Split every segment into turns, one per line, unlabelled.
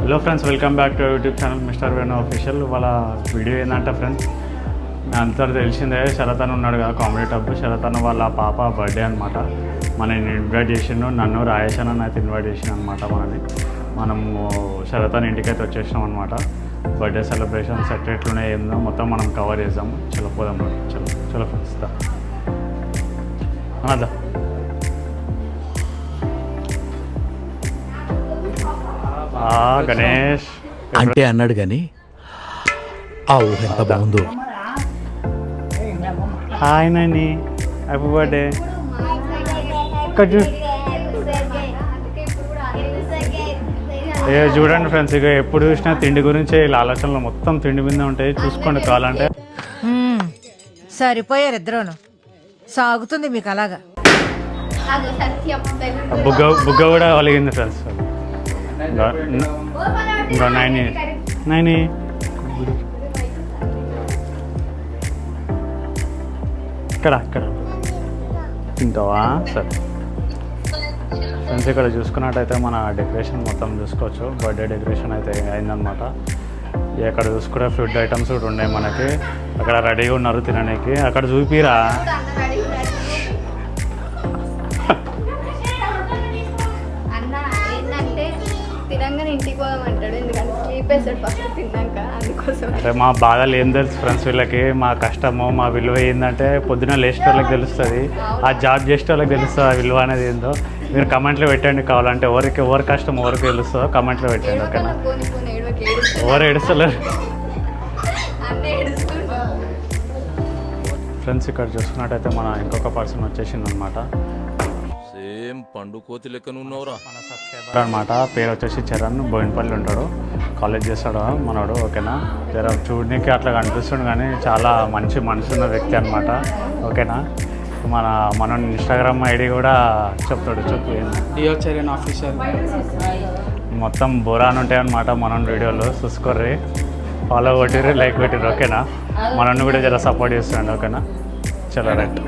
Hello friends, welcome back to YouTube channel mister Venu official. వాళ్ళ video ఏంటంటే friends, అంతా తెలిసిందే శరత్ అని ఉన్నాడు కదా కామెడీ టబ్. శరత్ అన్న వాళ్ళ పాప బర్త్డే అనమాట. మనని ఇన్వైట్ చేసిండు, నన్ను రాయేష్ అన్న అయితే ఇన్వైట్ చేసిండు అనమాట. మనము శరత్ అన్న ఇంటికి అయితే వచ్చేసినాం అనమాట. బర్త్డే సెలబ్రేషన్ సెట్ ఎట్లున్నాయి ఏందో మొత్తం మనం కవర్ చేద్దాం. చలో పోదాం, చలో ఫ్రెండ్స్ అదా. గణేష్
అంటే అన్నాడు కానీ ఆ ఊహ ఎంత బాగుందో.
Hi Nani, happy birthday. చూడండి ఫ్రెండ్స్, ఇక ఎప్పుడు చూసినా తిండి గురించి ఇలా ఆలోచనలు మొత్తం తిండి మీద ఉంటాయి. చూసుకోండి కావాలంటే.
సరిపోయారు ఇద్దరును, సాగుతుంది మీకు అలాగా.
బుగ్గ కూడా ఒలిగింది ఫ్రెండ్స్. ఇంకా నైని ఇక్కడ తింటావా? సరే ఫ్రెండ్స్, ఇక్కడ చూసుకున్నట్టయితే మన డెకరేషన్ మొత్తం చూసుకోవచ్చు. బర్త్డే డెకరేషన్ అయితే అయిందనమాట. ఇక్కడ చూసుకుంటే ఫుడ్ ఐటమ్స్ కూడా ఉన్నాయి మనకి. అక్కడ రెడీగా ఉన్నారు తినడానికి. అక్కడ చూపిరా. అంటే మా బాధలు ఏం తెలుసు ఫ్రెండ్స్ వీళ్ళకి, మా కష్టము మా విలువ ఏంటంటే పొద్దున లేచిన వాళ్ళకి తెలుస్తుంది, ఆ జాబ్ చేసే వాళ్ళకి తెలుస్తుంది ఆ విలువ అనేది ఏందో. మీరు కమెంట్లో పెట్టండి కావాలంటే. ఎవరి కష్టం ఎవరికి తెలుస్తుందో కమెంట్లో పెట్టండి, ఓకేనా? ఎవరు ఏడుస్తలేరు ఫ్రెండ్స్. ఇక్కడ చూసుకున్నట్టయితే మన ఇంకొక పర్సన్ వచ్చేసింది అనమాట.
పండు కోతి లెక్కనున్నవరా
మన సబ్స్క్రైబర్ అనమాట. పేరు వచ్చేసి చరణ్, బోయినపల్లి ఉంటాడు, కాలేజ్ చేస్తాడు మనోడు, ఓకేనా? జర చూడడానికి అట్లా కనిపిస్తుండు కానీ చాలా మంచి మనసు ఉన్న వ్యక్తి అనమాట, ఓకేనా? మన ఇన్స్టాగ్రామ్ ఐడి కూడా చెప్తాడు.
చరణ్ ఆఫీషియల్.
మొత్తం బోరాన్ ఉంటాయి అనమాట మనం వీడియోలో. చూసుకోర్రి, ఫాలో కొట్టిర్రి, లైక్ కొట్టిర్రి, ఓకేనా? మనల్ని కూడా జర సపోర్ట్ చేస్తుండండి, ఓకేనా? చలో రైట్.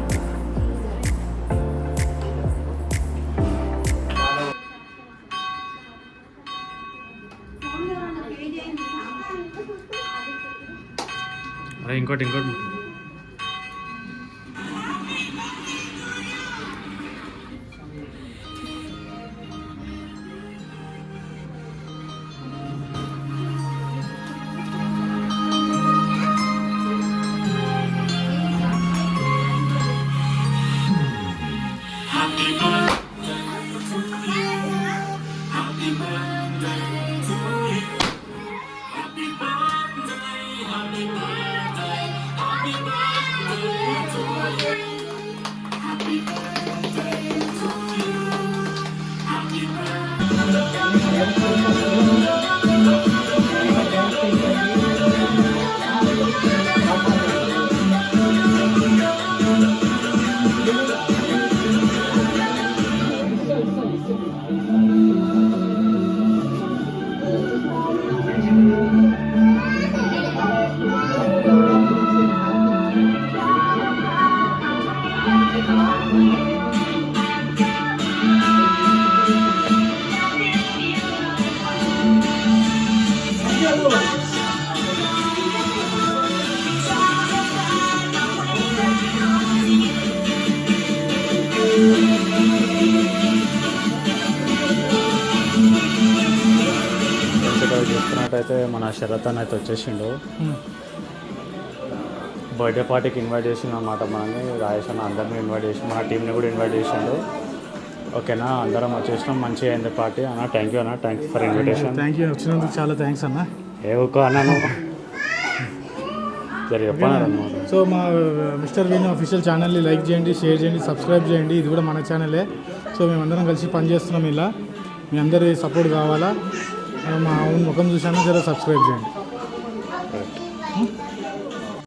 ఇంకోటి చూసుకున్నట్టయితే మన శరత్ అని అయితే వచ్చేసిండు. బర్త్డే పార్టీకి ఇన్వైట్ చేసిండు అనమాట మనల్ని. రాయేష్ అన్న అందరినీ ఇన్వైట్ చేసి మన టీంని కూడా ఇన్వైట్ చేసిండు, ఓకేనా? అందరం వచ్చేసినాం, మంచిగా అయింది పార్టీ అన్న. థ్యాంక్ యూ అన్న, thanks for invitation.
Thank you, వచ్చినందుకు చాలా థ్యాంక్స్ అన్న.
ఏవో అన్నాను సరే చెప్పాను.
సో మా మిస్టర్ వేణు ఆఫీషియల్ ఛానల్ని లైక్ చేయండి, షేర్ చేయండి, సబ్స్క్రైబ్ చేయండి. ఇది కూడా మన ఛానలే. సో మేమందరం కలిసి పనిచేస్తున్నాం ఇలా. మీ అందరి సపోర్ట్ కావాలా. మా ముఖం చూసాను, జర సబ్స్క్రైబ్ చేయండి.